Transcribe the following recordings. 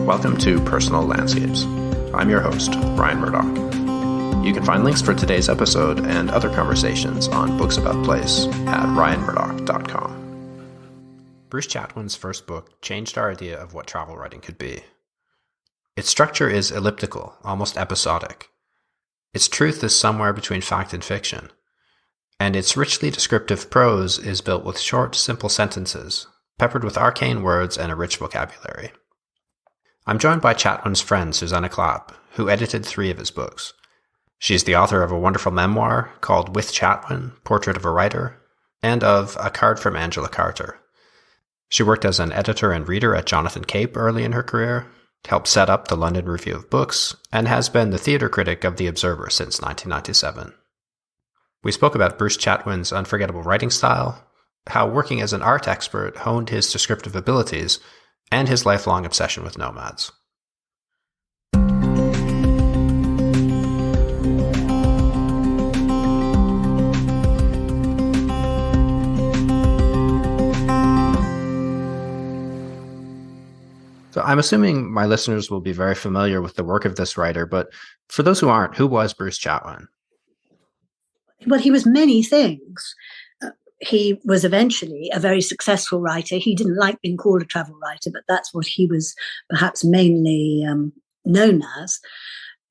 Welcome to Personal Landscapes. I'm your host, Ryan Murdoch. You can find links for today's episode and other conversations on Books About Place at ryanmurdoch.com. Bruce Chatwin's first book changed our idea of what travel writing could be. Its structure is elliptical, almost episodic. Its truth is somewhere between fact and fiction. And its richly descriptive prose is built with short, simple sentences, peppered with arcane words and a rich vocabulary. I'm joined by Chatwin's friend, Susannah Clapp, who edited 3 of his books. She's the author of a wonderful memoir called With Chatwin, Portrait of a Writer, and of A Card from Angela Carter. She worked as an editor and reader at Jonathan Cape early in her career, helped set up the London Review of Books, and has been the theatre critic of The Observer since 1997. We spoke about Bruce Chatwin's unforgettable writing style, how working as an art expert honed his descriptive abilities, and his lifelong obsession with nomads. So I'm assuming my listeners will be very familiar with the work of this writer, but for those who aren't, who was Bruce Chatwin? Well, he was many things. He was eventually a very successful writer. He didn't like being called a travel writer, but that's what he was perhaps mainly known as.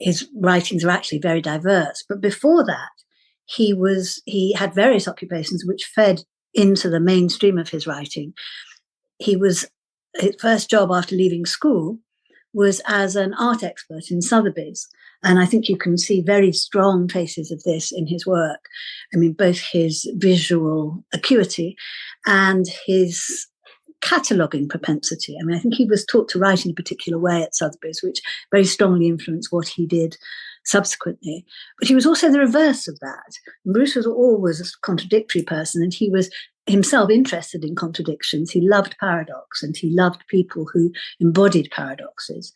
His writings are actually very diverse. But before that, he had various occupations which fed into the mainstream of his writing. His first job after leaving school was as an art expert in Sotheby's. And I think you can see very strong traces of this in his work. I mean, both his visual acuity and his cataloguing propensity. I mean, I think he was taught to write in a particular way at Sotheby's, which very strongly influenced what he did subsequently. But he was also the reverse of that. Bruce was always a contradictory person, and he was himself interested in contradictions. He loved paradox, and he loved people who embodied paradoxes.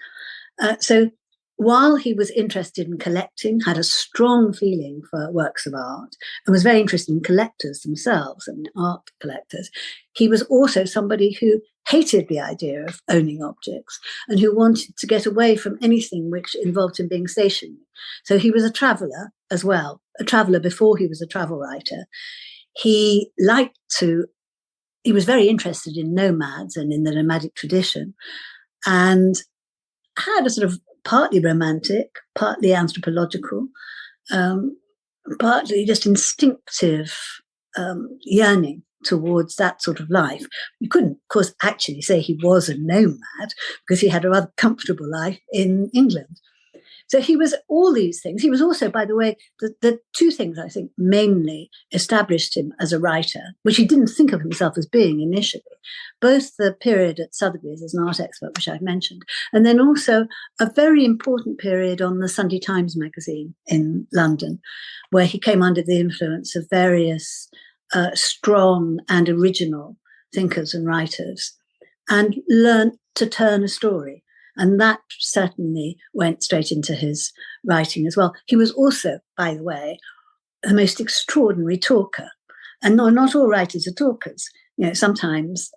So while he was interested in collecting, had a strong feeling for works of art, and was very interested in collectors themselves and art collectors, he was also somebody who hated the idea of owning objects and who wanted to get away from anything which involved him being stationary. So he was a traveller as well, a traveller before he was a travel writer. He was very interested in nomads and in the nomadic tradition, and had a sort of partly romantic, partly anthropological, partly just instinctive yearning towards that sort of life. You couldn't, of course, actually say he was a nomad because he had a rather comfortable life in England. So he was all these things. He was also, by the way, the 2 things I think mainly established him as a writer, which he didn't think of himself as being initially, both the period at Sotheby's as an art expert, which I've mentioned, and then also a very important period on the Sunday Times magazine in London, where he came under the influence of various strong and original thinkers and writers and learned to turn a story. And that certainly went straight into his writing as well. He was also, by the way, the most extraordinary talker. And not all writers are talkers. You know, sometimes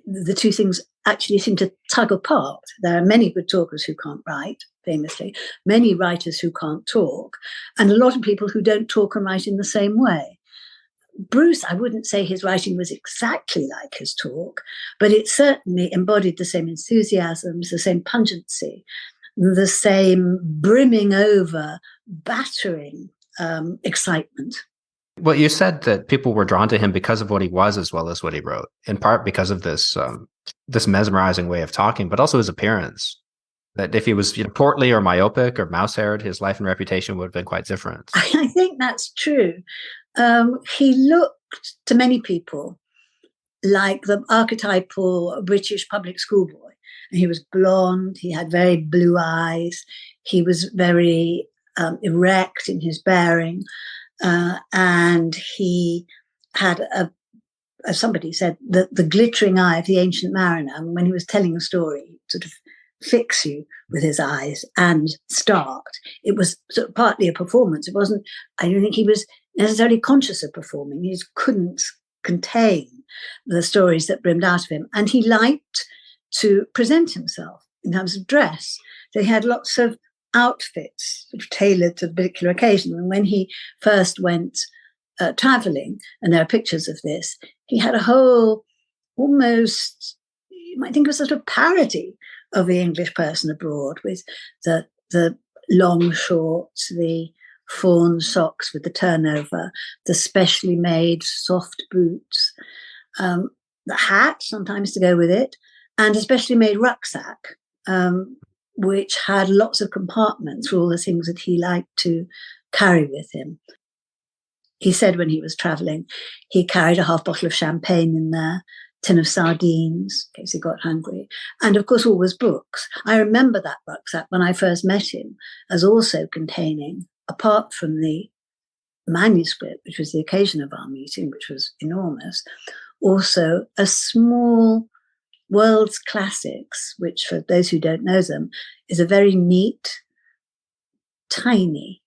the 2 things actually seem to tug apart. There are many good talkers who can't write, famously, many writers who can't talk, and a lot of people who don't talk and write in the same way. Bruce, I wouldn't say his writing was exactly like his talk, but it certainly embodied the same enthusiasms, the same pungency, the same brimming over, battering excitement. Well, you said that people were drawn to him because of what he was as well as what he wrote, in part because of this mesmerizing way of talking, but also his appearance. That if he was portly or myopic or mouse-haired, his life and reputation would have been quite different. I think that's true. He looked to many people like the archetypal British public school boy. And he was blonde, he had very blue eyes, he was very erect in his bearing, and he had, as somebody said, the glittering eye of the ancient mariner. And when he was telling a story, he'd sort of fix you with his eyes and start. It was sort of partly a performance. I don't think he was necessarily conscious of performing. He just couldn't contain the stories that brimmed out of him. And he liked to present himself in terms of dress. So he had lots of outfits sort of tailored to the particular occasion. And when he first went traveling, and there are pictures of this, he had a whole almost, you might think of a sort of parody of the English person abroad, with the long shorts, the fawn socks with the turnover, the specially made soft boots, the hat sometimes to go with it, and a specially made rucksack, which had lots of compartments for all the things that he liked to carry with him. He said when he was traveling, he carried a half bottle of champagne in there, tin of sardines in case he got hungry, and of course always books. I remember that rucksack when I first met him as also containing, apart from the manuscript, which was the occasion of our meeting, which was enormous, also a small World's Classics, which for those who don't know them is a very neat, tiny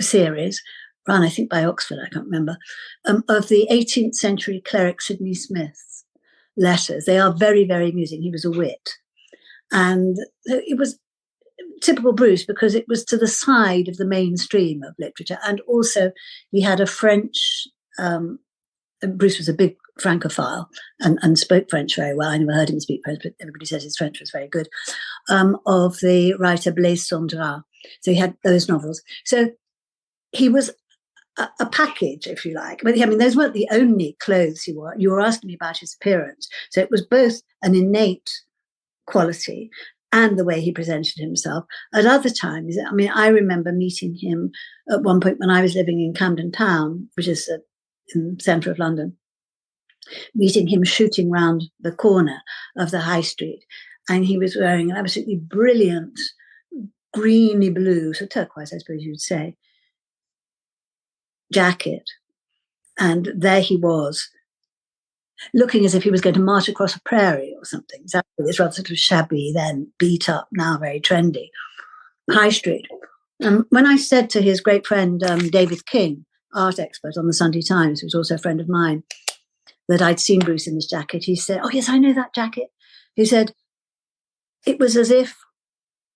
series, run I think by Oxford, I can't remember, of the 18th century cleric Sidney Smith's letters. They are very, very amusing. He was a wit. And it was typical Bruce because it was to the side of the mainstream of literature. And also he had a French, Bruce was a big Francophile and spoke French very well. I never heard him speak French, but everybody says his French was very good, of the writer Blaise Cendrars. So he had those novels. So he was a package, if you like. But I mean, those weren't the only clothes he wore. You were asking me about his appearance. So it was both an innate quality and the way he presented himself. At other times, I mean, I remember meeting him at one point when I was living in Camden Town, which is in the centre of London, meeting him shooting round the corner of the high street. And he was wearing an absolutely brilliant greeny blue, so turquoise, I suppose you'd say, jacket. And there he was, looking as if he was going to march across a prairie or something. Exactly, this rather sort of shabby, then beat up, now very trendy high street. When I said to his great friend, David King, art expert on the Sunday Times, who was also a friend of mine, that I'd seen Bruce in this jacket, he said, "Oh yes, I know that jacket." He said, it was as if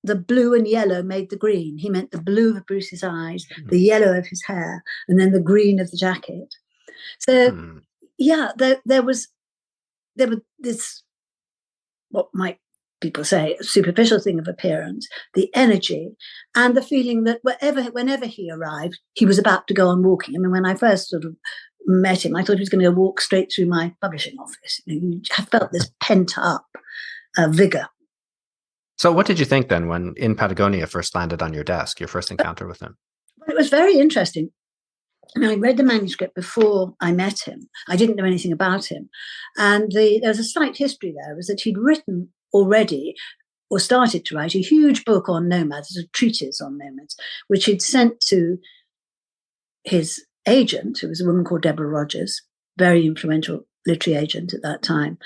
the blue and yellow made the green. He meant the blue of Bruce's eyes, the yellow of his hair, and then the green of the jacket. So, yeah, there was this, what might people say, superficial thing of appearance, the energy, and the feeling that whenever he arrived, he was about to go on walking. I mean, when I first sort of met him, I thought he was going to go walk straight through my publishing office. You felt this pent up vigor. So what did you think then when In Patagonia first landed on your desk, your first encounter with him? Well, it was very interesting. I mean, I read the manuscript before I met him. I didn't know anything about him. And there was a slight history there, was that he'd written already, or started to write, a huge book on nomads, a treatise on nomads, which he'd sent to his agent, who was a woman called Deborah Rogers, very influential literary agent at that time,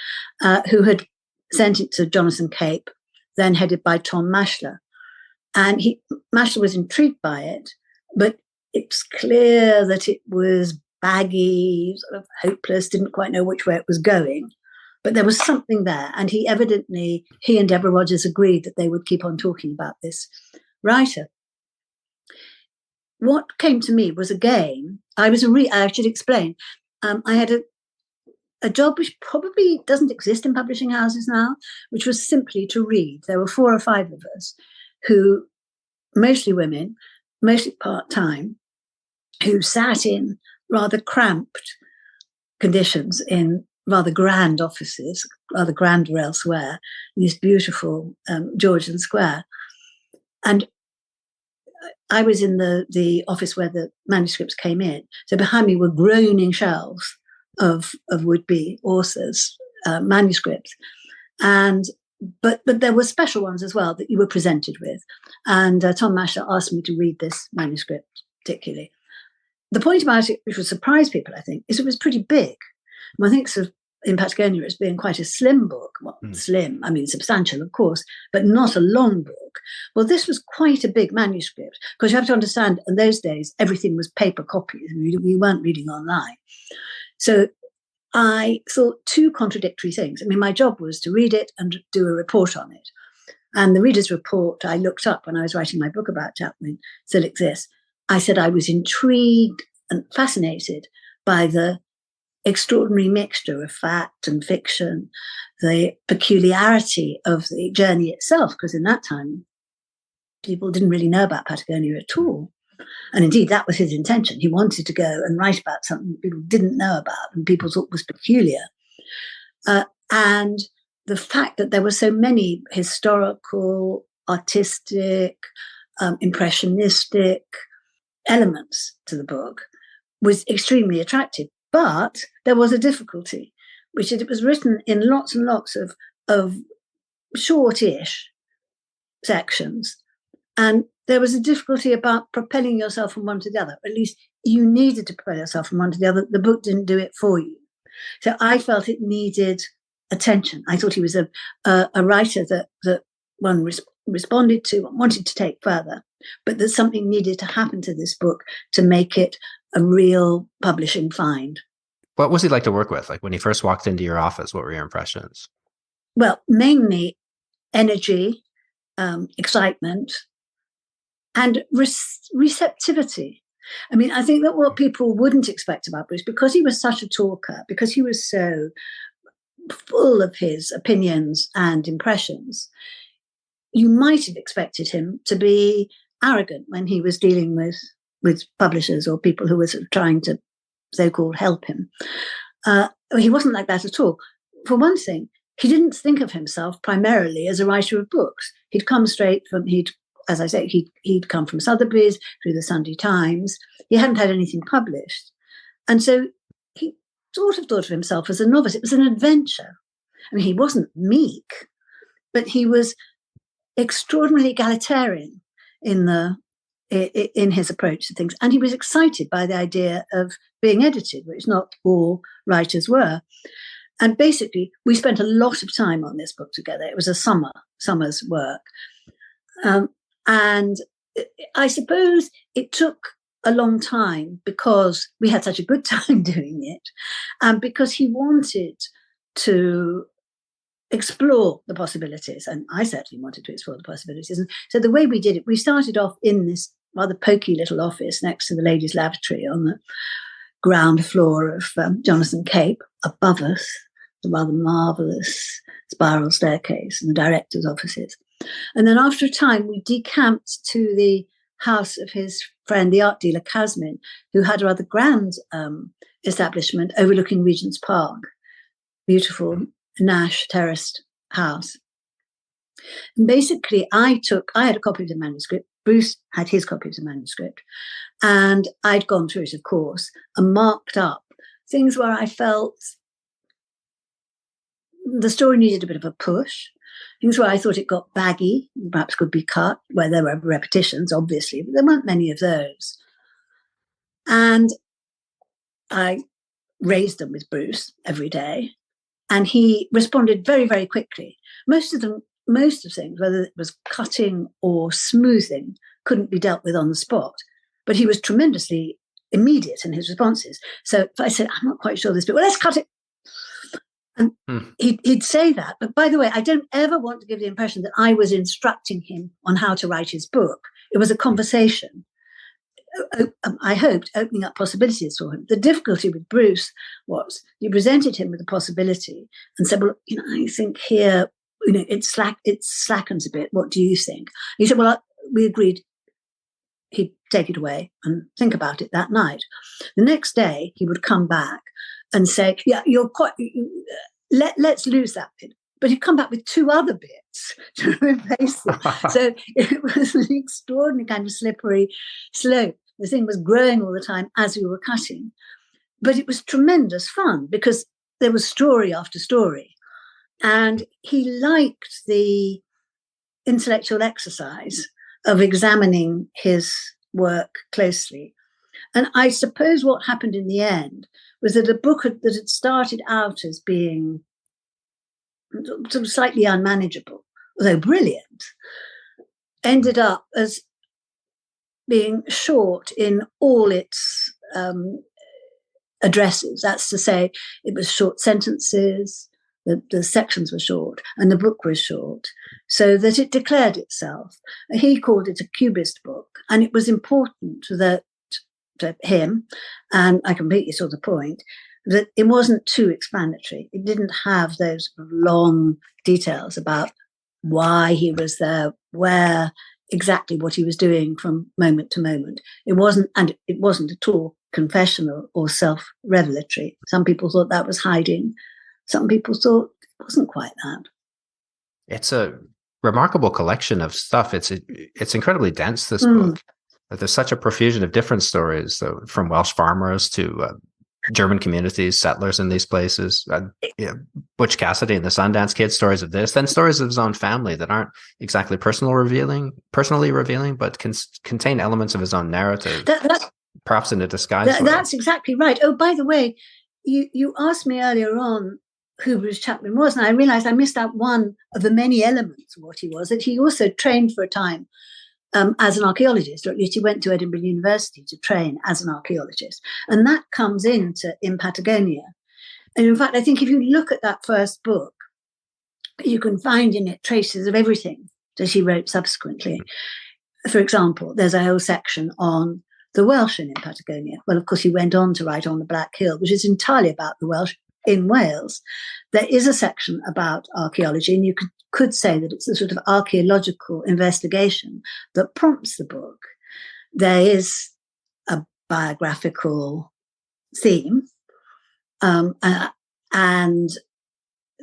who had sent it to Jonathan Cape, then headed by Tom Mashler. And Mashler was intrigued by it, but it's clear that it was baggy, sort of hopeless, didn't quite know which way it was going. But there was something there. And he and Deborah Rogers agreed that they would keep on talking about this writer. What came to me was, again, I should explain, I had a job which probably doesn't exist in publishing houses now, which was simply to read. There were 4 or 5 of us who, mostly women, mostly part-time, who sat in rather cramped conditions in rather grand offices, rather grander elsewhere, in this beautiful Georgian Square. And I was in the office where the manuscripts came in. So behind me were groaning shelves of would-be authors' manuscripts. But there were special ones as well that you were presented with. And Tom Mashler asked me to read this manuscript particularly. The point about it, which would surprise people, I think, is it was pretty big. One thinks of In Patagonia as being quite a slim book. Well, slim, I mean substantial, of course, but not a long book. Well, this was quite a big manuscript, because you have to understand, in those days, everything was paper copies. We weren't reading online. So I thought two contradictory things. I mean, my job was to read it and do a report on it. And the reader's report I looked up when I was writing my book about Chatwin still exists. I said I was intrigued and fascinated by the extraordinary mixture of fact and fiction, the peculiarity of the journey itself, because in that time, people didn't really know about Patagonia at all. And indeed, that was his intention. He wanted to go and write about something people didn't know about and people thought was peculiar. And the fact that there were so many historical, artistic, impressionistic elements to the book was extremely attractive. But there was a difficulty, which is it was written in lots and lots of shortish sections. And there was a difficulty about propelling yourself from one to the other. At least you needed to propel yourself from one to the other. The book didn't do it for you. So I felt it needed attention. I thought he was a writer that one responded to and wanted to take further, but that something needed to happen to this book to make it a real publishing find. What was he like to work with? Like when he first walked into your office, what were your impressions? Well, mainly energy, excitement, and receptivity. I mean, I think that what people wouldn't expect about Bruce, because he was such a talker, because he was so full of his opinions and impressions, you might have expected him to be arrogant when he was dealing with publishers or people who were sort of trying to so-called help him. He wasn't like that at all. For one thing, he didn't think of himself primarily as a writer of books. He'd come straight from, as I say, he'd come from Sotheby's through the Sunday Times. He hadn't had anything published. And so he sort of thought of himself as a novice. It was an adventure. I mean, he wasn't meek, but he was extraordinarily egalitarian in his approach to things. And he was excited by the idea of being edited, which not all writers were. And basically, we spent a lot of time on this book together. It was a summer's work. And I suppose it took a long time because we had such a good time doing it, and because he wanted to explore the possibilities. And I certainly wanted to explore the possibilities. And so the way we did it, we started off in this rather poky little office next to the ladies' lavatory on the ground floor of Jonathan Cape. Above us, the rather marvellous spiral staircase and the director's offices. And then after a time, we decamped to the house of his friend, the art dealer Casmin, who had a rather grand establishment overlooking Regent's Park, beautiful Nash terraced house. And basically, I had a copy of the manuscript. Bruce had his copy of the manuscript. And I'd gone through it, of course, and marked up things where I felt the story needed a bit of a push. Things where I thought it got baggy, perhaps could be cut, where there were repetitions, obviously, but there weren't many of those. And I raised them with Bruce every day, and he responded very, very quickly. Most of things, whether it was cutting or smoothing, couldn't be dealt with on the spot, but he was tremendously immediate in his responses. So if I said, I'm not quite sure this bit, well, let's cut it. And he'd say that. But by the way, I don't ever want to give the impression that I was instructing him on how to write his book. It was a conversation. I hoped opening up possibilities for him. The difficulty with Bruce was you presented him with a possibility and said, well, I think here, it slackens a bit. What do you think? He said, well, we agreed he'd take it away and think about it that night. The next day, he would come back and say, yeah, let's lose that bit. But he'd come back with two other bits to replace it. So it was an extraordinary kind of slippery slope. The thing was growing all the time as we were cutting. But it was tremendous fun because there was story after story. And he liked the intellectual exercise of examining his work closely. And I suppose what happened in the end was that a book that had started out as being sort of slightly unmanageable, although brilliant, ended up as being short in all its addresses. That's to say, it was short sentences, the sections were short, and the book was short, so that it declared itself. He called it a cubist book, and it was important that to him, and I completely saw the point, that it wasn't too explanatory. It didn't have those long details about why he was there, where exactly what he was doing from moment to moment. It wasn't at all confessional or self-revelatory. Some people thought that was hiding. Some people thought it wasn't quite that. It's a remarkable collection of stuff. It's incredibly dense, this book. There's such a profusion of different stories, from Welsh farmers to German communities, settlers in these places. Butch Cassidy and the Sundance Kid, stories of this, then stories of his own family that aren't exactly personally revealing, but contain elements of his own narrative, perhaps in a disguised way. That's exactly right. Oh, by the way, you asked me earlier on who Bruce Chatwin was, and I realized I missed out one of the many elements of what he was, that he also trained for a time as an archaeologist, or at least he went to Edinburgh University to train as an archaeologist. And that comes into In Patagonia. And in fact, I think if you look at that first book, you can find in it traces of everything that he wrote subsequently. For example, there's a whole section on the Welsh in Patagonia. Well, of course, he went on to write On the Black Hill, which is entirely about the Welsh in Wales. There is a section about archaeology, and you could say that it's a sort of archaeological investigation that prompts the book. There is a biographical theme, and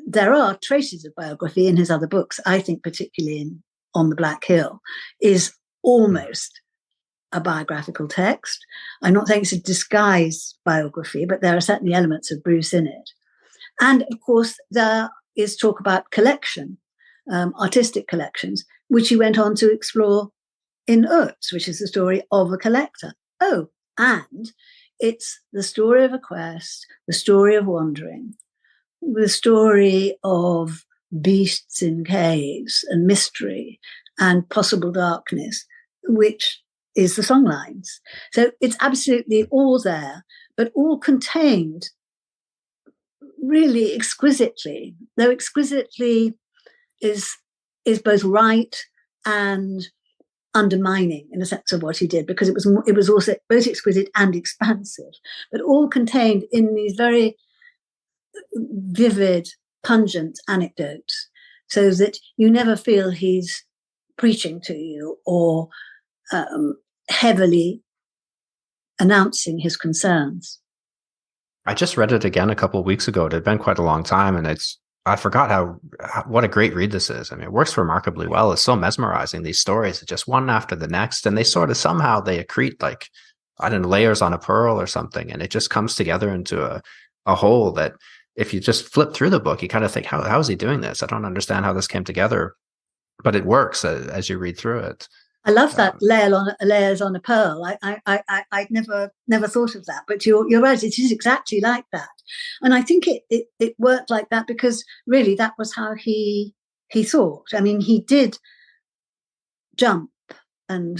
there are traces of biography in his other books. I think particularly in On the Black Hill is almost a biographical text. I'm not saying it's a disguised biography, but there are certainly elements of Bruce in it. And of course, there is talk about collection, artistic collections, which he went on to explore in Urts, which is the story of a collector. Oh, and it's the story of a quest, the story of wandering, the story of beasts in caves and mystery and possible darkness, which is the Songlines. So it's absolutely all there, but all contained really exquisitely, though exquisitely is both right and undermining in a sense of what he did, because it was also both exquisite and expansive, but all contained in these very vivid, pungent anecdotes, so that you never feel he's preaching to you or heavily announcing his concerns. I just read it again a couple of weeks ago. It had been quite a long time, and I forgot what a great read this is. I mean, it works remarkably well. It's so mesmerizing, these stories, just one after the next, and they sort of somehow they accrete like, I don't know, layers on a pearl or something, and it just comes together into a whole that if you just flip through the book, you kind of think, how is he doing this? I don't understand how this came together, but it works as you read through it. I love that layers on a pearl. I never thought of that, but you're right. It is exactly like that, and I think it worked like that because really that was how he thought. I mean, he did jump and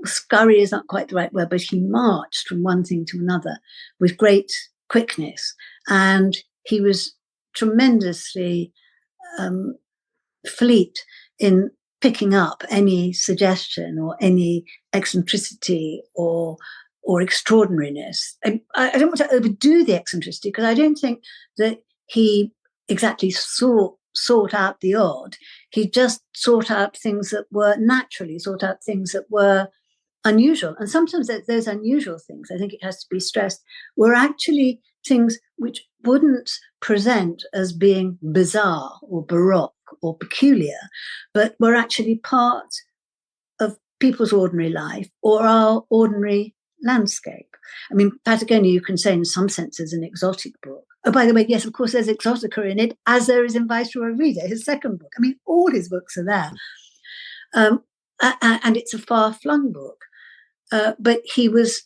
scurry is not quite the right word, but he marched from one thing to another with great quickness, and he was tremendously fleet in picking up any suggestion or any eccentricity or extraordinariness. And I don't want to overdo the eccentricity, because I don't think that he exactly sought out the odd. He just sought out things that were naturally, sought out things that were unusual. And sometimes those unusual things, I think it has to be stressed, were actually things which wouldn't present as being bizarre or baroque or peculiar, but were actually part of people's ordinary life or our ordinary landscape. I mean, Patagonia, you can say in some sense, is an exotic book. Oh, by the way, yes, of course, there's exotica in it, as there is in Viceroy Reader, his second book. I mean, all his books are there. And it's a far-flung book. But he was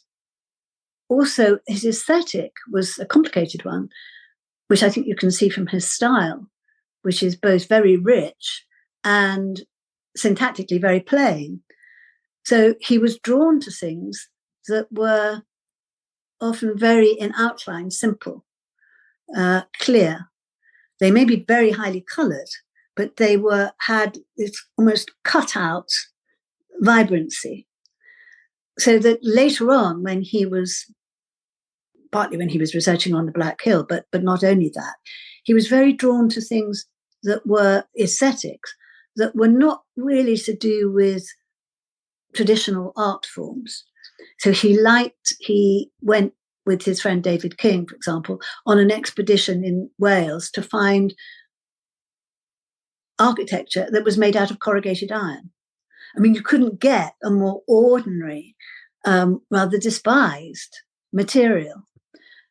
also, his aesthetic was a complicated one, which I think you can see from his style, which is both very rich and syntactically very plain. So he was drawn to things that were often very in outline, simple, clear. They may be very highly coloured, but they had this almost cut out vibrancy. So that later on, partly when he was researching on the Black Hill, but not only that, he was very drawn to things that were aesthetics, that were not really to do with traditional art forms. So he went with his friend David King, for example, on an expedition in Wales to find architecture that was made out of corrugated iron. I mean, you couldn't get a more ordinary, rather despised material.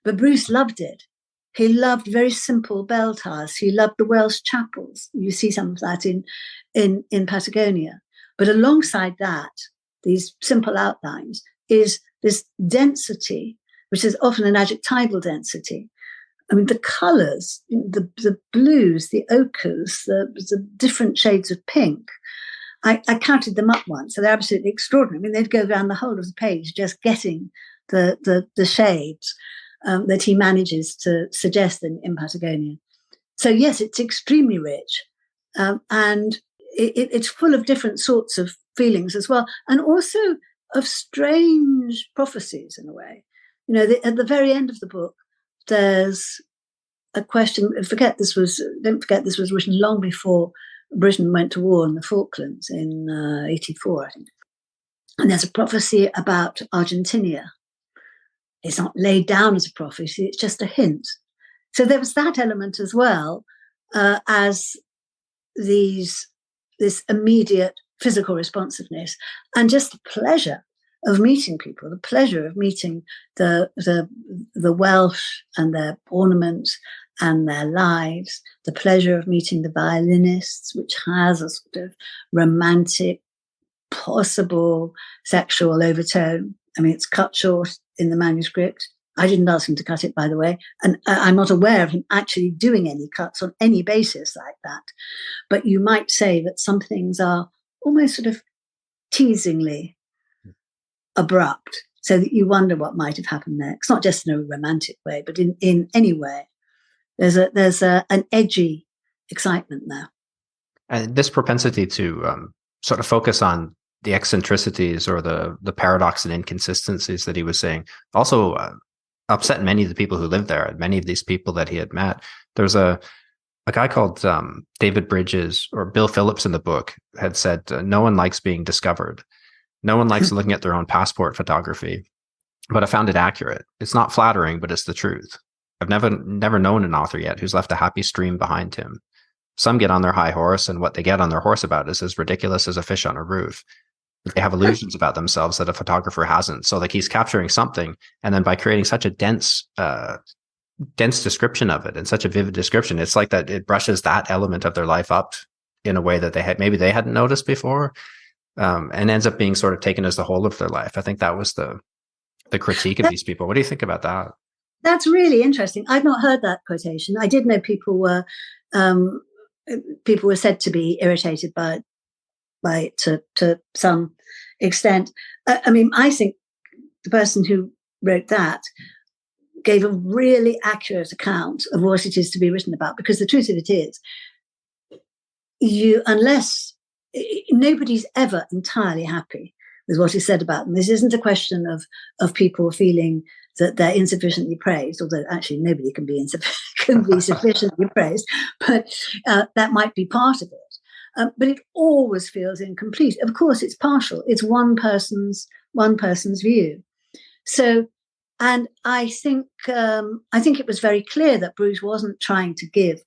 But Bruce loved it. He loved very simple bell towers. He loved the Welsh chapels. You see some of that in Patagonia. But alongside that, these simple outlines, is this density, which is often an adjectival density. I mean, the colours, the blues, the ochres, the different shades of pink. I counted them up once, so they're absolutely extraordinary. I mean, they'd go around the whole of the page just getting the shades that he manages to suggest in Patagonia. So yes, it's extremely rich, and it's full of different sorts of feelings as well, and also of strange prophecies in a way. You know, at the very end of the book, there's a question. Don't forget this was written long before Britain went to war in the Falklands in 84, I think. And there's a prophecy about Argentina. It's not laid down as a prophecy, it's just a hint. So there was that element as well, as this immediate physical responsiveness, and just the pleasure of meeting people, the pleasure of meeting the Welsh and their ornaments and their lives, the pleasure of meeting the violinists, which has a sort of romantic, possible sexual overtone. I mean, it's cut short in the manuscript. I didn't ask him to cut it, by the way, and I'm not aware of him actually doing any cuts on any basis like that. But you might say that some things are almost sort of teasingly abrupt, so that you wonder what might have happened next. Not just in a romantic way, but in any way. There's an edgy excitement there. And this propensity to sort of focus on the eccentricities or the paradox and inconsistencies that he was saying also upset many of the people who lived there, and many of these people that he had met. There's a guy called David Bridges, or Bill Phillips in the book, had said, no one likes being discovered. No one likes looking at their own passport photography, but I found it accurate. It's not flattering, but it's the truth. I've never known an author yet who's left a happy stream behind him. Some get on their high horse, and what they get on their horse about is as ridiculous as a fish on a roof. They have illusions about themselves that a photographer hasn't. So like he's capturing something, and then by creating such a dense description of it and such a vivid description, it's like that it brushes that element of their life up in a way that maybe they hadn't noticed before, and ends up being sort of taken as the whole of their life. I think that was the critique of these people. What do you think about that? That's really interesting. I've not heard that quotation. I did know people were said to be irritated by it to some extent. I mean, I think the person who wrote that gave a really accurate account of what it is to be written about, because the truth of it is, nobody's ever entirely happy with what is said about them. This isn't a question of people feeling that they're insufficiently praised, although actually nobody can be sufficiently praised, but that might be part of it. But it always feels incomplete. Of course, it's partial. It's one person's view. So, and I think it was very clear that Bruce wasn't trying to give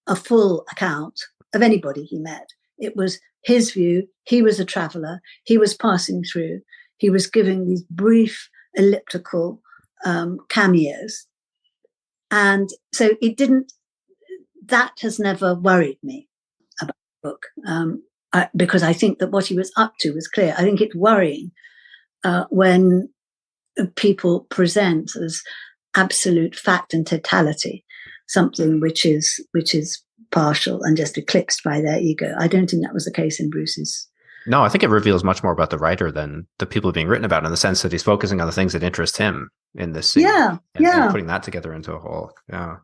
a full account of anybody he met. It was his view. He was a traveller. He was passing through. He was giving these brief elliptical cameos. And so that has never worried me about the book, because I think that what he was up to was clear. I think it's worrying when people present as absolute fact and totality something which is partial and just eclipsed by their ego. I don't think that was the case in Bruce's No, I think it reveals much more about the writer than the people being written about, in the sense that he's focusing on the things that interest him in this scene Yeah, and yeah, putting that together into a whole. Yeah.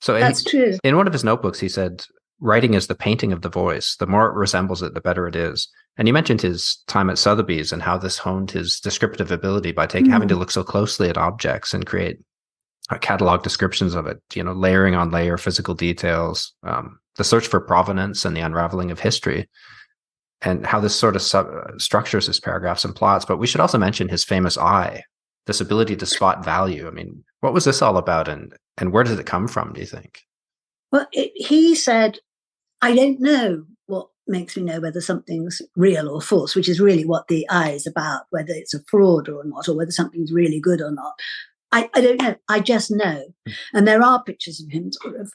So that's true. in one of his notebooks, he said, writing is the painting of the voice. The more it resembles it, the better it is. And you mentioned his time at Sotheby's and how this honed his descriptive ability by having to Mm. look so closely at objects and create catalog descriptions of it, layering on layer physical details, the search for provenance and the unraveling of history, and how this sort of structures his paragraphs and plots. But we should also mention his famous eye, this ability to spot value. I mean, what was this all about, and where did it come from, do you think? Well, he said, I don't know what makes me know whether something's real or false, which is really what the eye is about, whether it's a fraud or not, or whether something's really good or not. I don't know. I just know. And there are pictures of him sort of,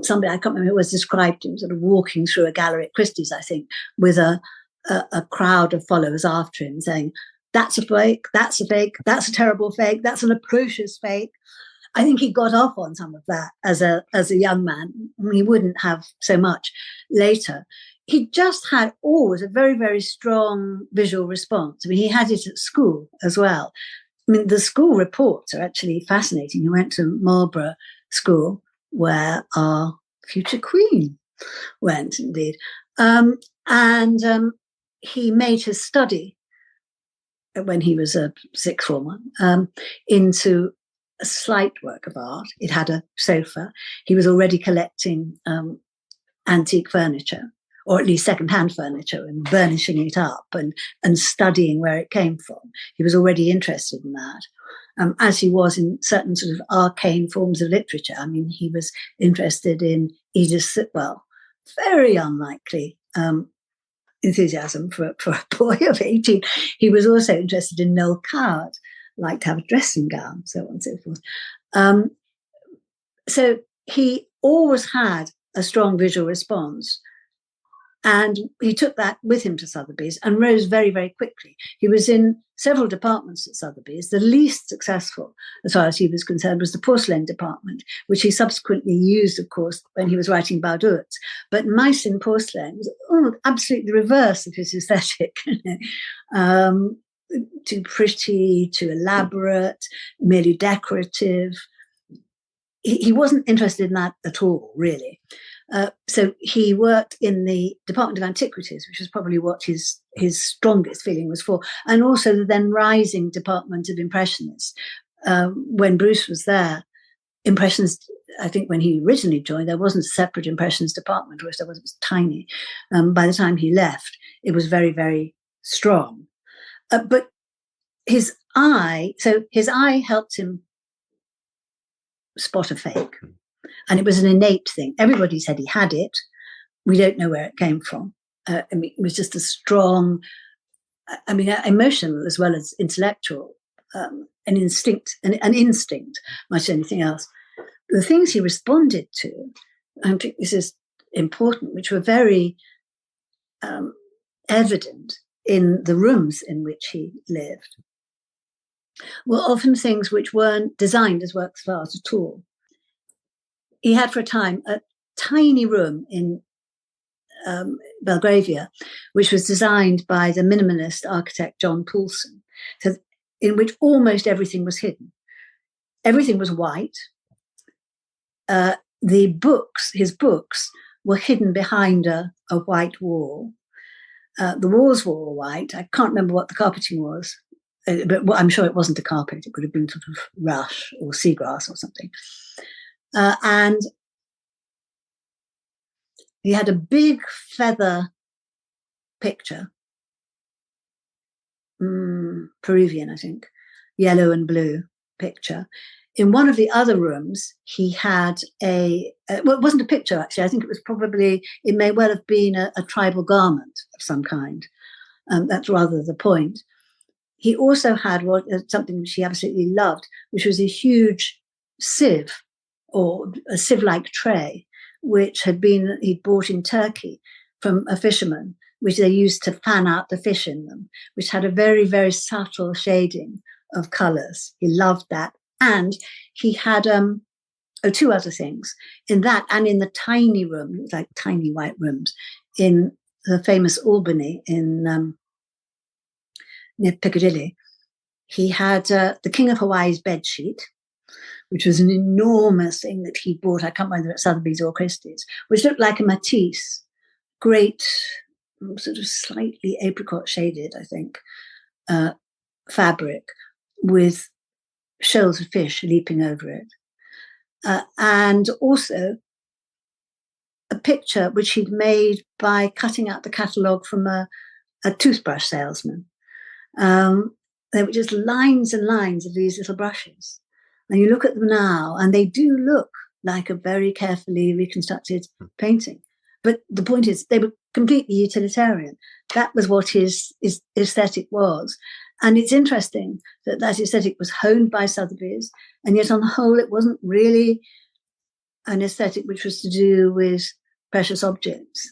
somebody, I can't remember who was described him, sort of walking through a gallery at Christie's, I think, with a crowd of followers after him saying, that's a fake, that's a fake, that's a terrible fake, that's an atrocious fake. I think he got off on some of that as a young man. He wouldn't have so much later. He just had always a very, very strong visual response. I mean, he had it at school as well. I mean, the school reports are actually fascinating. He went to Marlborough School, where our future Queen went, indeed. And he made his study when he was a sixth former into a slight work of art. It had a sofa. He was already collecting antique furniture, or at least second-hand furniture, and burnishing it up and studying where it came from. He was already interested in that, as he was in certain sort of arcane forms of literature. I mean, he was interested in Edith Sitwell, very unlikely enthusiasm for a boy of 18. He was also interested in Noel Coward, liked to have a dressing gown, so on and so forth. So he always had a strong visual response. And he took that with him to Sotheby's and rose very, very quickly. He was in several departments at Sotheby's. The least successful, as far as he was concerned, was the porcelain department, which he subsequently used, of course, when he was writing Bauduits. But Meissen porcelain was absolutely the reverse of his aesthetic. Too pretty, too elaborate, merely decorative. He wasn't interested in that at all, really. So he worked in the Department of Antiquities, which was probably what his strongest feeling was for, and also the then rising Department of Impressionists. When Bruce was there, Impressionists, I think when he originally joined, there wasn't a separate Impressionist department, whereas it was tiny. By the time he left, it was very, very strong. But his eye helped him spot a fake. And it was an innate thing. Everybody said he had it. We don't know where it came from. I mean, it was just a strong, emotional as well as intellectual, an instinct, much anything else. The things he responded to, I think this is important, which were very evident in the rooms in which he lived, were often things which weren't designed as works of art at all. He had for a time a tiny room in Belgravia, which was designed by the minimalist architect John Poulsen, in which almost everything was hidden. Everything was white. His books were hidden behind a white wall. The walls were all white. I can't remember what the carpeting was, but I'm sure it wasn't a carpet. It would have been sort of rush or seagrass or something. And he had a big feather picture, Peruvian, I think, yellow and blue picture. In one of the other rooms, he had it wasn't a picture, actually. I think it may well have been a tribal garment of some kind. That's rather the point. He also had something which he absolutely loved, which was a huge sieve, or a sieve-like tray, which he'd bought in Turkey from a fisherman, which they used to fan out the fish in them, which had a very, very subtle shading of colours. He loved that. And he had two other things. In that and in the tiny room, like tiny white rooms, in the famous Albany near Piccadilly, he had the King of Hawaii's bedsheet, which was an enormous thing that he bought. I can't remember whether it's Sotheby's or Christie's, which looked like a Matisse, great, sort of slightly apricot shaded, I think, fabric with shoals of fish leaping over it. And also a picture which he'd made by cutting out the catalogue from a toothbrush salesman. There were just lines and lines of these little brushes. And you look at them now, and they do look like a very carefully reconstructed painting. But the point is, they were completely utilitarian. That was what his aesthetic was. And it's interesting that aesthetic was honed by Sotheby's, and yet on the whole, it wasn't really an aesthetic which was to do with precious objects.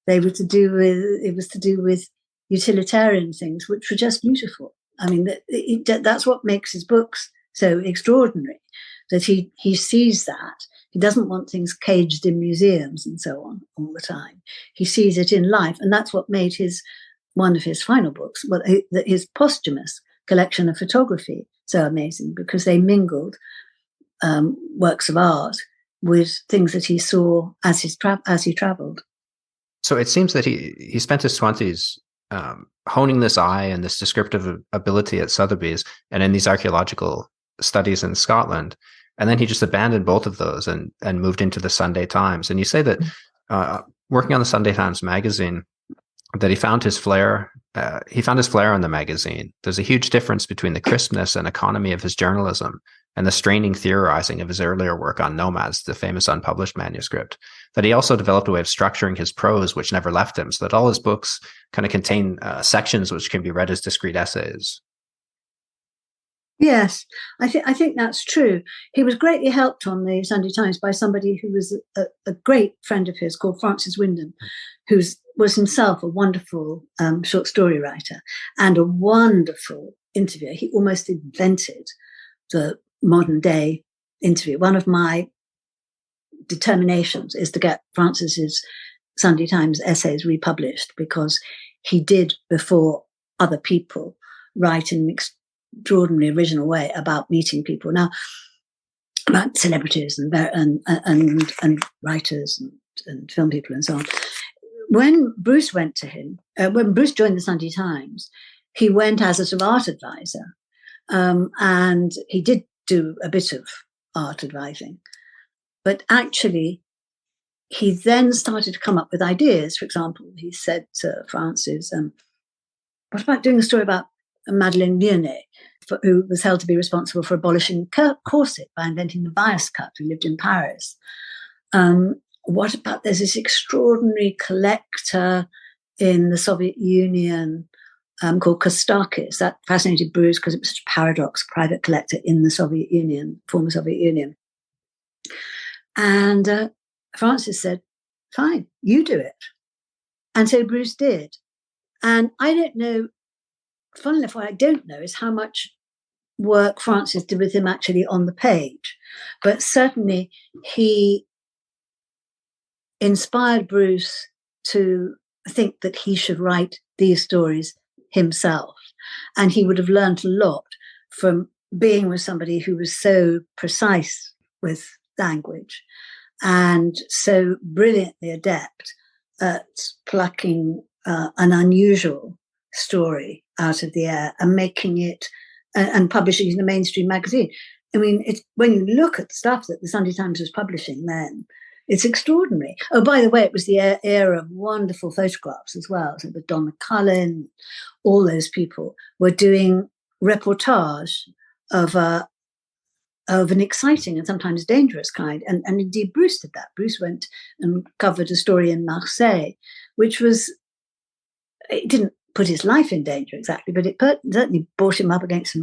It was to do with utilitarian things, which were just beautiful. I mean, that's what makes his books so extraordinary, that he sees that. He doesn't want things caged in museums and so on all the time. He sees it in life, and that's what made one of his final books, his posthumous collection of photography, so amazing, because they mingled works of art with things that he saw as he traveled. So it seems that he spent his 20s honing this eye and this descriptive ability at Sotheby's and in these archaeological studies in Scotland. And then he just abandoned both of those and moved into the Sunday Times. And you say that working on the Sunday Times magazine, that he found his flair. He found his flair in the magazine. There's a huge difference between the crispness and economy of his journalism and the straining theorizing of his earlier work on Nomads, the famous unpublished manuscript. That he also developed a way of structuring his prose, which never left him, so that all his books kind of contain sections which can be read as discrete essays. Yes, I think that's true. He was greatly helped on the Sunday Times by somebody who was a great friend of his called Francis Wyndham, who was himself a wonderful short story writer and a wonderful interviewer. He almost invented the modern day interview. One of my determinations is to get Francis's Sunday Times essays republished, because he did, before other people, write in an extraordinary original way about meeting people. Now, about celebrities and writers and film people and so on. When Bruce went to him, when Bruce joined the Sunday Times, he went as a sort of art advisor, and he did do a bit of art advising. But actually, he then started to come up with ideas. For example, he said to Francis, what about doing a story about Madeleine Vionnet, who was held to be responsible for abolishing corset by inventing the bias cut, who lived in Paris? What about, there's this extraordinary collector in the Soviet Union called Kostakis. That fascinated Bruce because it was such a paradox, private collector in the Soviet Union, former Soviet Union. And Francis said, fine, you do it. And so Bruce did. And I don't know, funnily enough, what I don't know is how much work Francis did with him actually on the page. But certainly he inspired Bruce to think that he should write these stories himself. And he would have learned a lot from being with somebody who was so precise with language and so brilliantly adept at plucking an unusual story out of the air and making it and publishing it in a mainstream magazine. I mean, when you look at the stuff that the Sunday Times was publishing then, it's extraordinary. Oh, by the way, it was the era of wonderful photographs as well. So with Don McCullin, all those people were doing reportage of an exciting and sometimes dangerous kind. And indeed, Bruce did that. Bruce went and covered a story in Marseille, which it didn't put his life in danger exactly, but it certainly brought him up against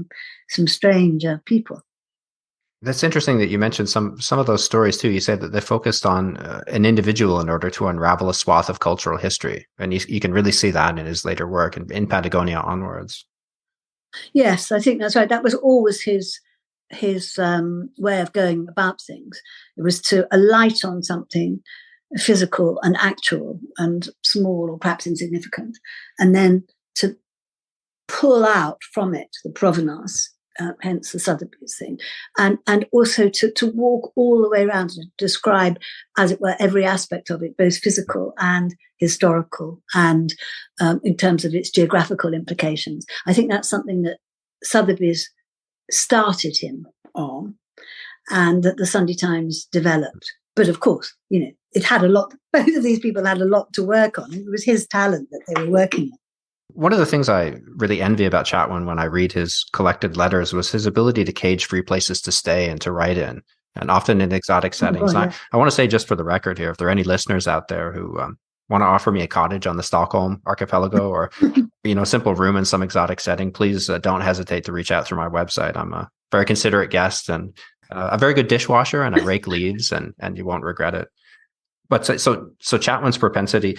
some strange people. That's interesting that you mentioned some of those stories too. You said that they focused on an individual in order to unravel a swath of cultural history. And you can really see that in his later work and In Patagonia onwards. Yes, I think that's right. That was always his way of going about things. It was to alight on something physical and actual and small or perhaps insignificant, and then to pull out from it the provenance, hence the Sotheby's thing, and also to walk all the way around and describe, as it were, every aspect of it, both physical and historical, and in terms of its geographical implications. I think that's something that Sotheby's started him on, and that the Sunday Times developed. But of course, it had a lot. Both of these people had a lot to work on. It was his talent that they were working on. One of the things I really envy about Chatwin when I read his collected letters was his ability to cage free places to stay and to write in, and often in exotic settings. God, yeah. I want to say, just for the record here, if there are any listeners out there who want to offer me a cottage on the Stockholm archipelago or a simple room in some exotic setting, please don't hesitate to reach out through my website. I'm a very considerate guest and a very good dishwasher, and I rake leaves, and you won't regret it. But so Chatwin's propensity,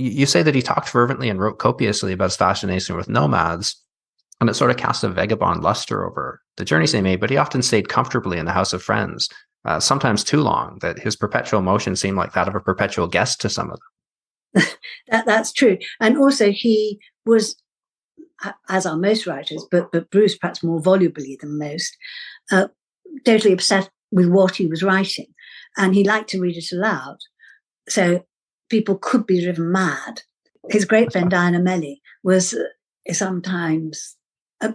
you say that he talked fervently and wrote copiously about his fascination with nomads, and it sort of cast a vagabond luster over the journeys they made, but he often stayed comfortably in the house of friends, sometimes too long, that his perpetual motion seemed like that of a perpetual guest to some of them. That's true. And also he was, as are most writers, but Bruce perhaps more volubly than most, totally obsessed with what he was writing. And he liked to read it aloud. So people could be driven mad. His great friend Diana Melly was sometimes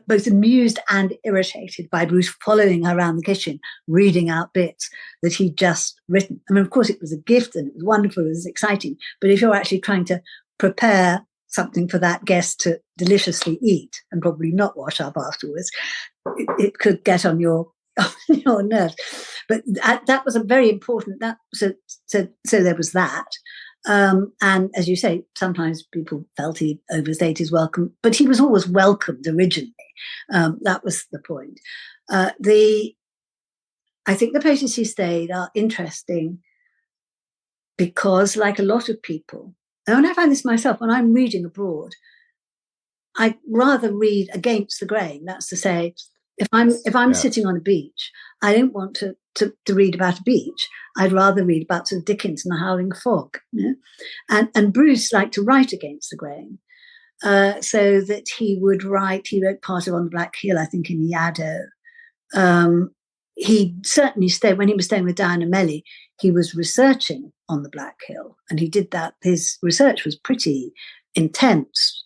both amused and irritated by Bruce following her around the kitchen, reading out bits that he'd just written. I mean, of course, it was a gift and it was wonderful, it was exciting. But if you're actually trying to prepare something for that guest to deliciously eat and probably not wash up afterwards, it could get on your nerves. But that was a very important. So there was that. And as you say, sometimes people felt he overstayed his welcome, but he was always welcomed originally. That was the point. I think the places he stayed are interesting because, like a lot of people, and I find this myself, when I'm reading abroad, I'd rather read against the grain. That's to say, if I'm sitting on a beach, I don't want to read about a beach. I'd rather read about sort of Dickens and the Howling Fog. And Bruce liked to write against the grain, so that he wrote part of On the Black Hill, I think, in Yaddo. He certainly stayed, when he was staying with Diana Melly, he was researching on the Black Hill, and he did that. His research was pretty intense,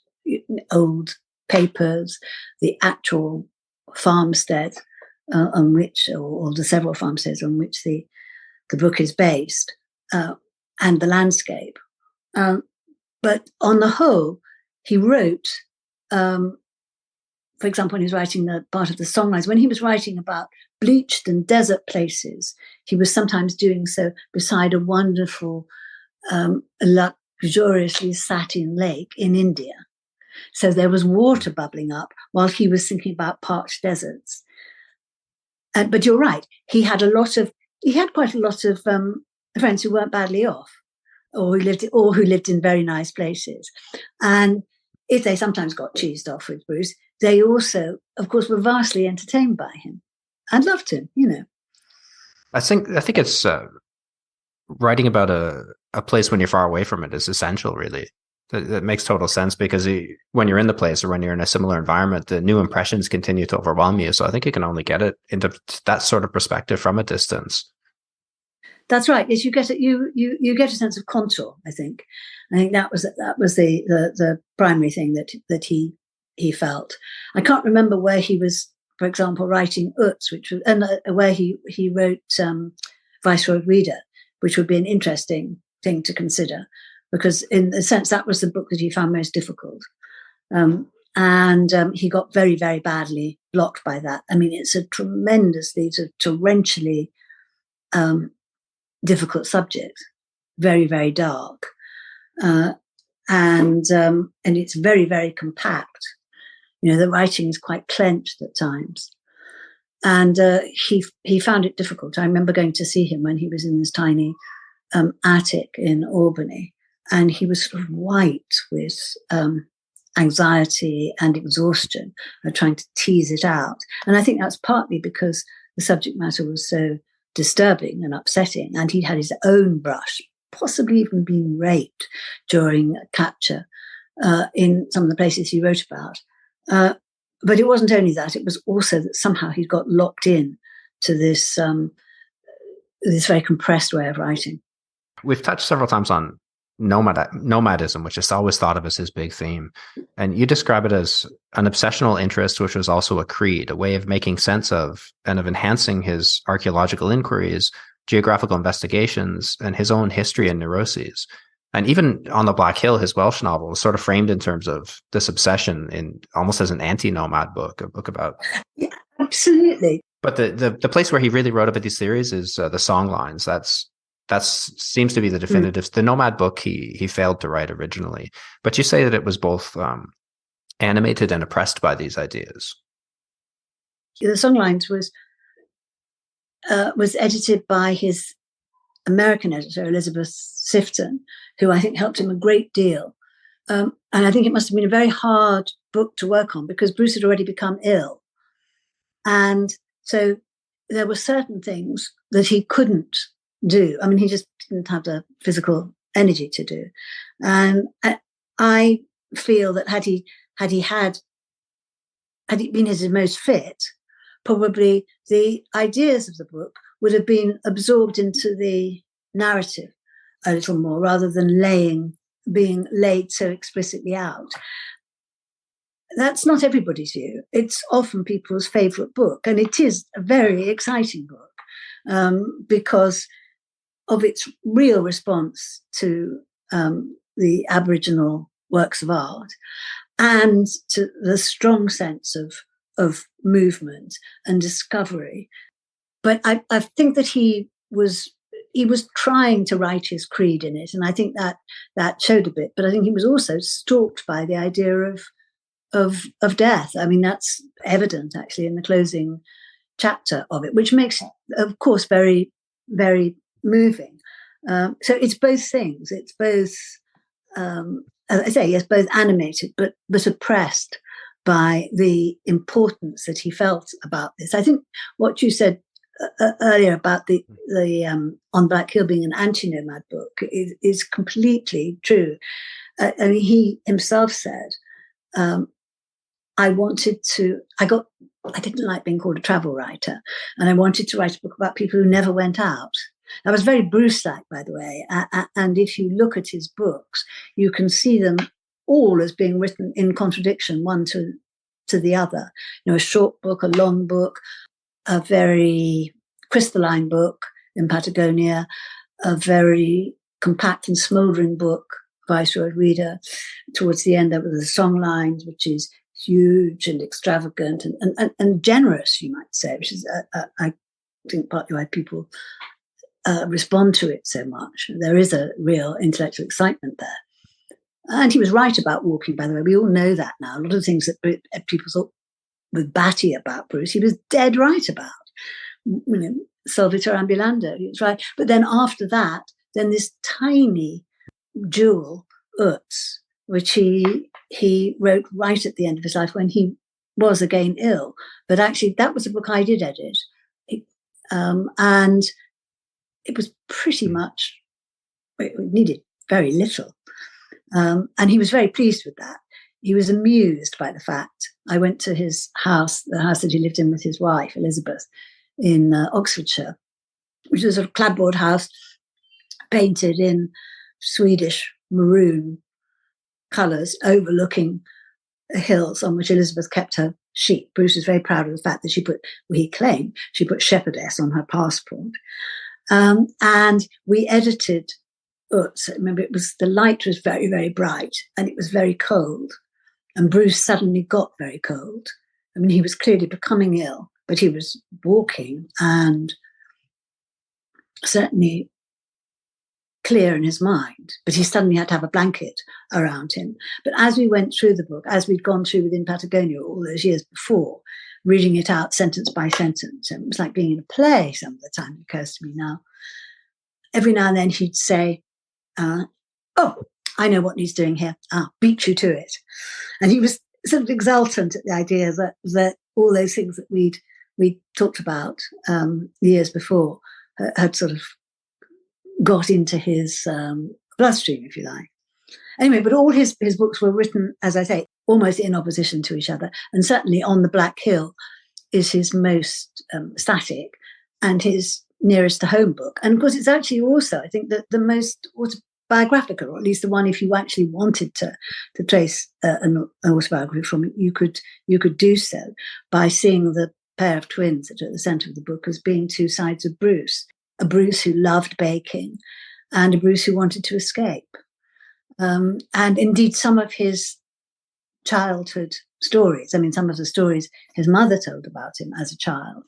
old papers, the actual farmstead on which, or the several farmsteads on which the book is based, and the landscape. But on the whole, he wrote, for example, when he was writing the part of the Songlines, when he was writing about bleached and desert places, he was sometimes doing so beside a wonderful, luxuriously satin lake in India. So there was water bubbling up while he was thinking about parched deserts. But you're right, he had quite a lot of friends who weren't badly off, or who lived in very nice places. And if they sometimes got cheesed off with Bruce, they also, of course, were vastly entertained by him and loved him. I think it's writing about a place when you're far away from it is essential, really. That makes total sense, because when you're in the place or when you're in a similar environment, the new impressions continue to overwhelm you. So I think you can only get it into that sort of perspective from a distance. That's right. Yes, you get it. You get a sense of contour. I think that was the primary thing that he felt. I can't remember where he was, for example, writing Utz, where he wrote Viceroy Reader, which would be an interesting thing to consider, because in a sense that was the book that he found most difficult, and he got very, very badly blocked by that. I mean, it's a tremendously, torrentially difficult subject, very, very dark, and it's very, very compact. The writing is quite clenched at times, and he found it difficult. I remember going to see him when he was in this tiny attic in Albany, and he was sort of white with anxiety and exhaustion, trying to tease it out. And I think that's partly because the subject matter was so disturbing and upsetting. And he'd had his own brush, possibly even been raped during capture in some of the places he wrote about. But it wasn't only that, it was also that somehow he'd got locked in to this very compressed way of writing. We've touched several times on nomadism, which is always thought of as his big theme. And you describe it as an obsessional interest, which was also a creed, a way of making sense of and of enhancing his archaeological inquiries, geographical investigations, and his own history and neuroses. And even On the Black Hill, his Welsh novel, is sort of framed in terms of this obsession in almost as an anti-nomad book, a book about... Yeah, absolutely. But the place where he really wrote about these theories is the Songlines. That seems to be the definitive. The nomad book he failed to write originally, but you say that it was both animated and oppressed by these ideas. The Songlines was edited by his American editor, Elizabeth Sifton, who I think helped him a great deal. And I think it must have been a very hard book to work on because Bruce had already become ill. And so there were certain things that he couldn't do. I mean, he just didn't have the physical energy to do. And I feel that had he been at his most fit, probably the ideas of the book would have been absorbed into the narrative a little more rather than being laid so explicitly out. That's not everybody's view. It's often people's favourite book, and it is a very exciting book because of its real response to the Aboriginal works of art and to the strong sense of movement and discovery. But I think that he was trying to write his creed in it, and I think that showed a bit. But I think he was also stalked by the idea of death. I mean, that's evident actually in the closing chapter of it, which makes it, of course, very, very moving. So it's both things. It's both, as I say, yes, both animated, but oppressed by the importance that he felt about this. I think what you said earlier about the On Black Hill being an anti-nomad book is completely true. I mean, he himself said, I didn't like being called a travel writer, and I wanted to write a book about people who never went out. That was very Bruce-like, by the way. And if you look at his books, you can see them all as being written in contradiction, one to the other. You know, a short book, a long book, a very crystalline book, In Patagonia, a very compact and smouldering book, Viceroy Reader. Towards the end, there were the Songlines, which is huge and extravagant and generous, you might say, which is, I think, partly why people respond to it so much. There is a real intellectual excitement there. And he was right about walking, by the way. We all know that now. A lot of things that people thought were batty about Bruce, he was dead right about. You know, Solvitur ambulando, he was right. But then after that, then this tiny jewel, Utz, which he wrote right at the end of his life when he was again ill. But actually, that was a book I did edit. And it was pretty much, it needed very little. And he was very pleased with that. He was amused by the fact I went to his house, the house that he lived in with his wife, Elizabeth, in Oxfordshire, which was a sort of clapboard house painted in Swedish maroon colours overlooking the hills on which Elizabeth kept her sheep. Bruce was very proud of the fact that he claimed she put shepherdess on her passport. And we edited Utz. Remember, the light was very, very bright and it was very cold. And Bruce suddenly got very cold. I mean, he was clearly becoming ill, but he was walking and certainly clear in his mind. But he suddenly had to have a blanket around him. But as we went through the book, as we'd gone through with In Patagonia all those years before, reading it out sentence by sentence, and it was like being in a play some of the time, it occurs to me now. Every now and then he'd say, oh, I know what he's doing here. I'll beat you to it. And he was sort of exultant at the idea that all those things that we'd talked about years before had sort of got into his bloodstream, if you like. Anyway, but all his books were written, as I say, almost in opposition to each other. And certainly On the Black Hill is his most static and his nearest to home book. And of course, it's actually also, I think, the most autobiographical, or at least the one, if you actually wanted to trace an autobiography from it, you could do so by seeing the pair of twins that are at the centre of the book as being two sides of Bruce, a Bruce who loved baking and a Bruce who wanted to escape. And indeed, some of his childhood stories, I mean, some of the stories his mother told about him as a child,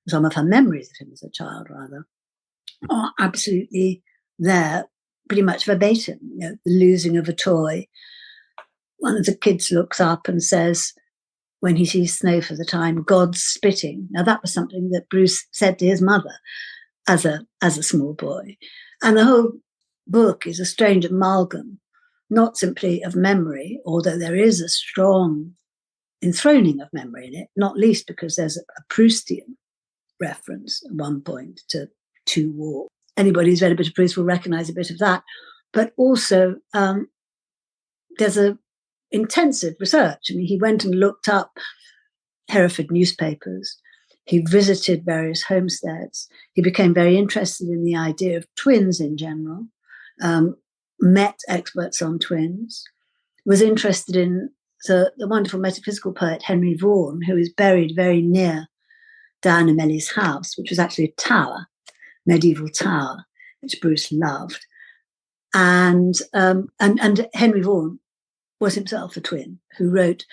some of her memories of him as a child, rather, are absolutely there, pretty much verbatim. You know, the losing of a toy. One of the kids looks up and says, when he sees snow for the time, God's spitting. Now, that was something that Bruce said to his mother as a small boy. And the whole book is a strange amalgam, not simply of memory, although there is a strong enthroning of memory in it, not least because there's a Proustian reference at one point to war. Anybody who's read a bit of Proust will recognize a bit of that. But also there's a intensive research. I mean, he went and looked up Hereford newspapers. He visited various homesteads. He became very interested in the idea of twins in general, met experts on twins, was interested in the wonderful metaphysical poet Henry Vaughan, who is buried very near Diana Melly's house, which was actually a tower, medieval tower, which Bruce loved. And Henry Vaughan was himself a twin who wrote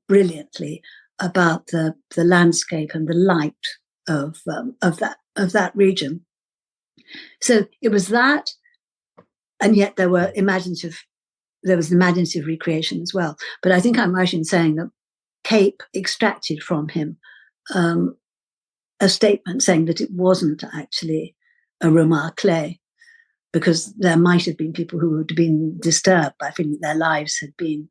brilliantly about the landscape and the light of that region. So it was that, and yet there was imaginative recreation as well. But I think I'm right in saying that Cape extracted from him a statement saying that it wasn't actually a remarque, because there might have been people who would have been disturbed by feeling that their lives had been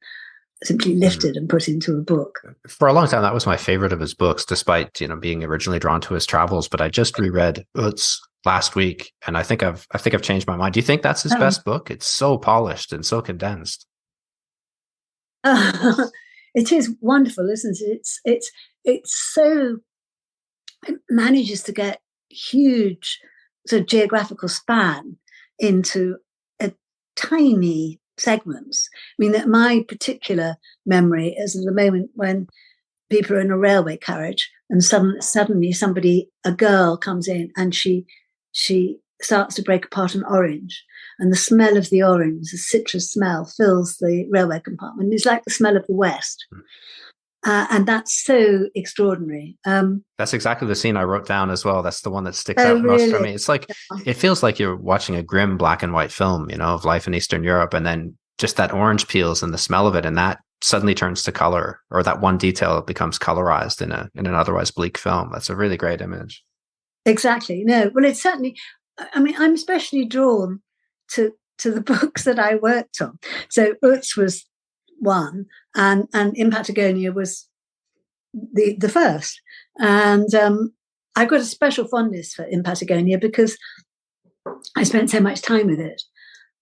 simply lifted and put into a book. For a long time, that was my favorite of his books, despite being originally drawn to his travels. But I just reread Utz last week, and I think I've changed my mind. Do you think that's his best book? It's so polished and so condensed. It is wonderful, isn't it? It's so, it manages to get huge sort of geographical span into a tiny segments. I mean, that my particular memory is the moment when people are in a railway carriage and suddenly a girl comes in and she starts to break apart an orange, and the smell of the orange, the citrus smell, fills the railway compartment. It's like the smell of the West. And that's so extraordinary. That's exactly the scene I wrote down as well. That's the one that sticks out most for me. It's like, it feels like you're watching a grim black and white film, of life in Eastern Europe. And then just that orange peels and the smell of it, and that suddenly turns to color, or that one detail becomes colorized in an otherwise bleak film. That's a really great image. Exactly. No, well, it's certainly, I mean, I'm especially drawn to the books that I worked on. So Utz was one, and In Patagonia was the first. And I've got a special fondness for In Patagonia because I spent so much time with it.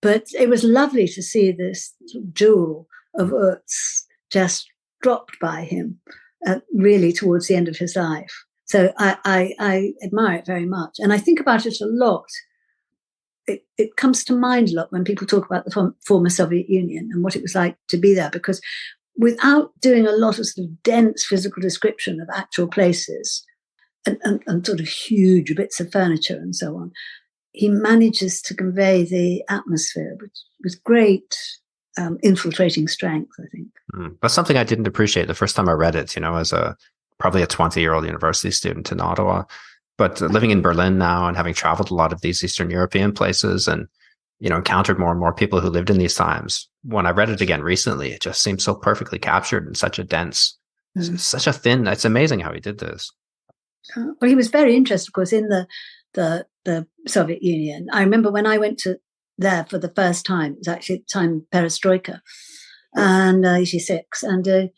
But it was lovely to see this jewel of Utz just dropped by him really towards the end of his life. So I admire it very much. And I think about it a lot. It comes to mind a lot when people talk about the former Soviet Union and what it was like to be there, because without doing a lot of sort of dense physical description of actual places and sort of huge bits of furniture and so on, he manages to convey the atmosphere with great infiltrating strength, I think. That's something I didn't appreciate the first time I read it, as probably a 20-year-old university student in Ottawa. But living in Berlin now and having traveled a lot of these Eastern European places and, encountered more and more people who lived in these times, when I read it again recently, it just seems so perfectly captured in such a dense, such a thin, it's amazing how he did this. Well, he was very interested, of course, in the Soviet Union. I remember when I went there for the first time, it was actually at the time Perestroika, and 86, and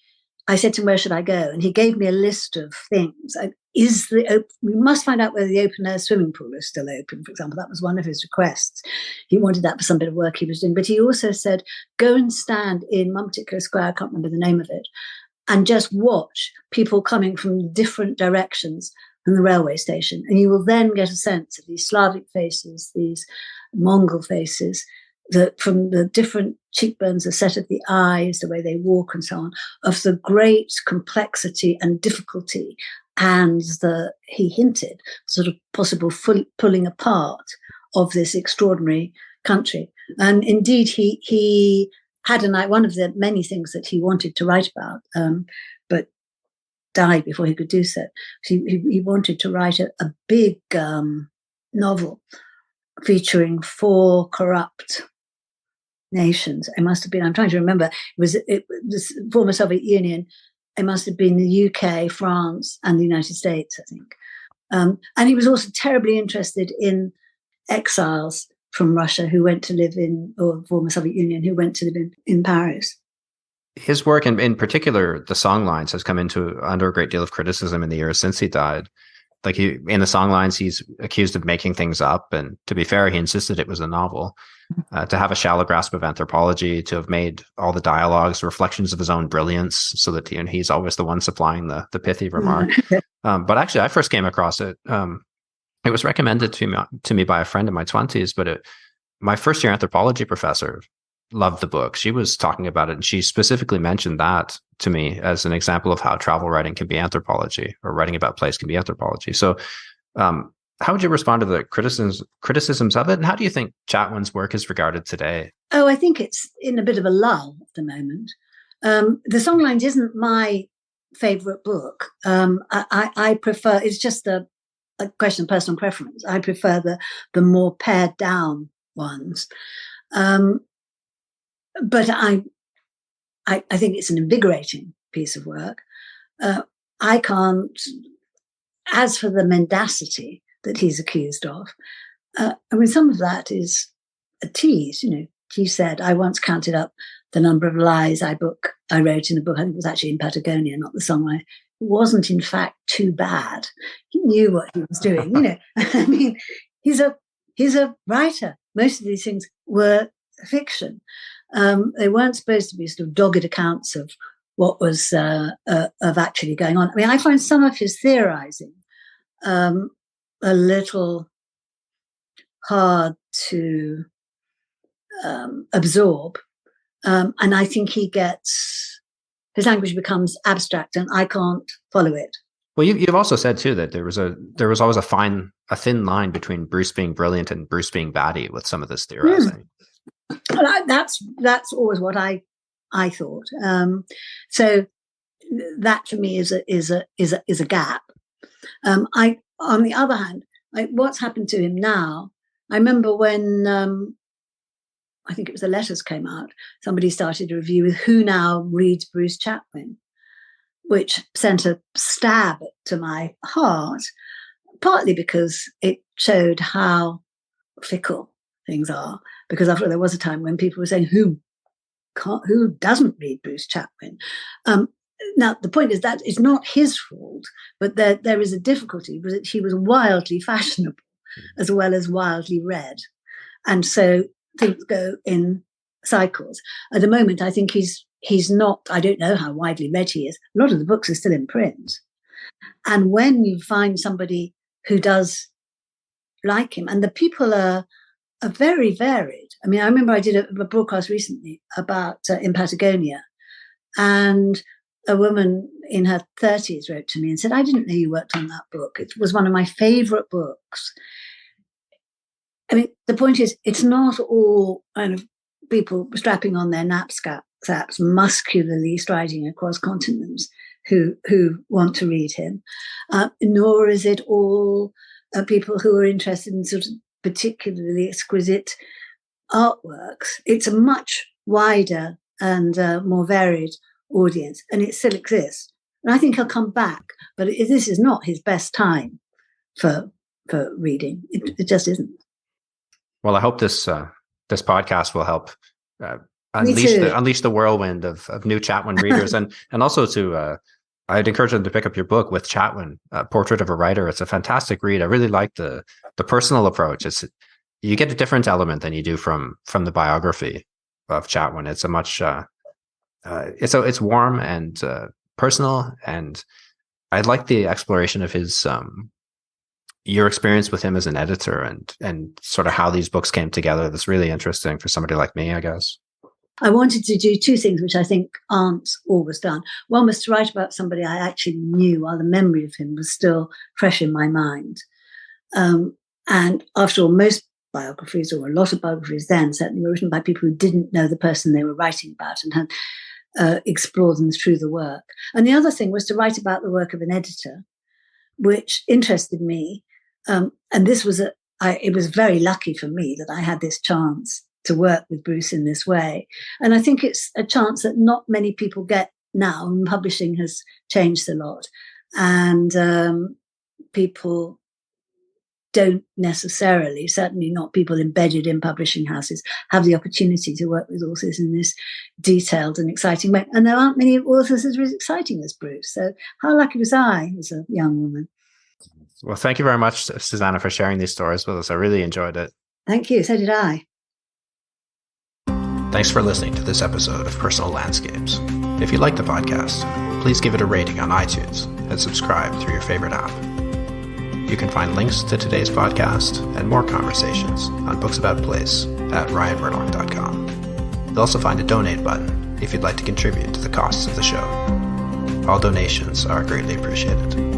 I said to him, where should I go? And he gave me a list of things. we must find out whether the open air swimming pool is still open, for example. That was one of his requests. He wanted that for some bit of work he was doing. But he also said, go and stand in one particular square, I can't remember the name of it, and just watch people coming from different directions from the railway station. And you will then get a sense of these Slavic faces, these Mongol faces, from the different cheekbones, the set of the eyes, the way they walk and so on, of the great complexity and difficulty and he hinted, sort of possible pulling apart of this extraordinary country. And indeed, he had one of the many things that he wanted to write about, but died before he could do so. He wanted to write a big novel featuring 4 corrupt nations. It must have been, I'm trying to remember, it was the former Soviet Union. It must have been the UK, France, and the United States, I think. And he was also terribly interested in exiles from Russia who went to live or former Soviet Union, who went to live in Paris. His work, in particular, the Songlines, has come under a great deal of criticism in the years since he died. Like in the Songlines, he's accused of making things up, and to be fair, he insisted it was a novel. To have a shallow grasp of anthropology, to have made all the dialogues reflections of his own brilliance, so that he's always the one supplying the pithy remark. But actually, I first came across it. It was recommended to me by a friend in my 20s, but my first year anthropology professor loved the book. She was talking about it, and she specifically mentioned that to me as an example of how travel writing can be anthropology, or writing about place can be anthropology. So how would you respond to the criticisms of it? And how do you think Chatwin's work is regarded today? Oh, I think it's in a bit of a lull at the moment. The Songlines isn't my favorite book. I prefer, it's just a question of personal preference. I prefer the more pared down ones. But I think it's an invigorating piece of work. I can't, as for the mendacity that he's accused of, some of that is a tease. He said, I once counted up the number of lies I wrote in a book. I think it was actually In Patagonia, not the Songline. It wasn't, in fact, too bad. He knew what he was doing. He's a writer. Most of these things were fiction. They weren't supposed to be sort of dogged accounts of what was of actually going on. I find some of his theorizing a little hard to absorb, and I think his language becomes abstract, and I can't follow it. Well, you've also said too that there was always a thin line between Bruce being brilliant and Bruce being batty with some of this theorizing. Well, that's always what I thought. So that for me is a gap. On the other hand, what's happened to him now? I remember when I think it was the letters came out. Somebody started a review with Who Now Reads Bruce Chatwin, which sent a stab to my heart, partly because it showed how fickle things are. Because after all, there was a time when people were saying, who doesn't read Bruce Chatwin? Now, the point is that it's not his fault, but there is a difficulty because he was wildly fashionable as well as wildly read. And so things go in cycles. At the moment, I think he's not, I don't know how widely read he is. A lot of the books are still in print. And when you find somebody who does like him, and the people are very varied. I remember I did a broadcast recently about In Patagonia, and a woman in her 30s wrote to me and said, I didn't know you worked on that book. It was one of my favorite books. The point is, it's not all kind of people strapping on their knapsacks, muscularly striding across continents who want to read him, nor is it all people who are interested in sort of particularly exquisite artworks. It's a much wider and more varied audience, and it still exists. And I think he'll come back, but this is not his best time for reading. It just isn't. Well, I hope this podcast will help unleash the whirlwind of new Chatwin readers, and also to I'd encourage them to pick up your book with Chatwin, Portrait of a Writer. It's a fantastic read. I really like the personal approach. You get a different element than you do from the biography of Chatwin. It's a much it's warm and personal, and I like the exploration of his your experience with him as an editor and sort of how these books came together. That's really interesting for somebody like me, I guess. I wanted to do two things, which I think aren't always done. One was to write about somebody I actually knew while the memory of him was still fresh in my mind. And after all, most biographies, or a lot of biographies then, certainly were written by people who didn't know the person they were writing about and had explored them through the work. And the other thing was to write about the work of an editor, which interested me. And this was it was very lucky for me that I had this chance to work with Bruce in this way. And I think it's a chance that not many people get now, and publishing has changed a lot. And people don't necessarily, certainly not people embedded in publishing houses, have the opportunity to work with authors in this detailed and exciting way. And there aren't many authors as exciting as Bruce. So how lucky was I as a young woman? Well, thank you very much, Susannah, for sharing these stories with us. I really enjoyed it. Thank you. So did I. Thanks for listening to this episode of Personal Landscapes. If you like the podcast, please give it a rating on iTunes and subscribe through your favorite app. You can find links to today's podcast and more conversations on Books About Place at ryanmurdoch.com. You'll also find a donate button if you'd like to contribute to the costs of the show. All donations are greatly appreciated.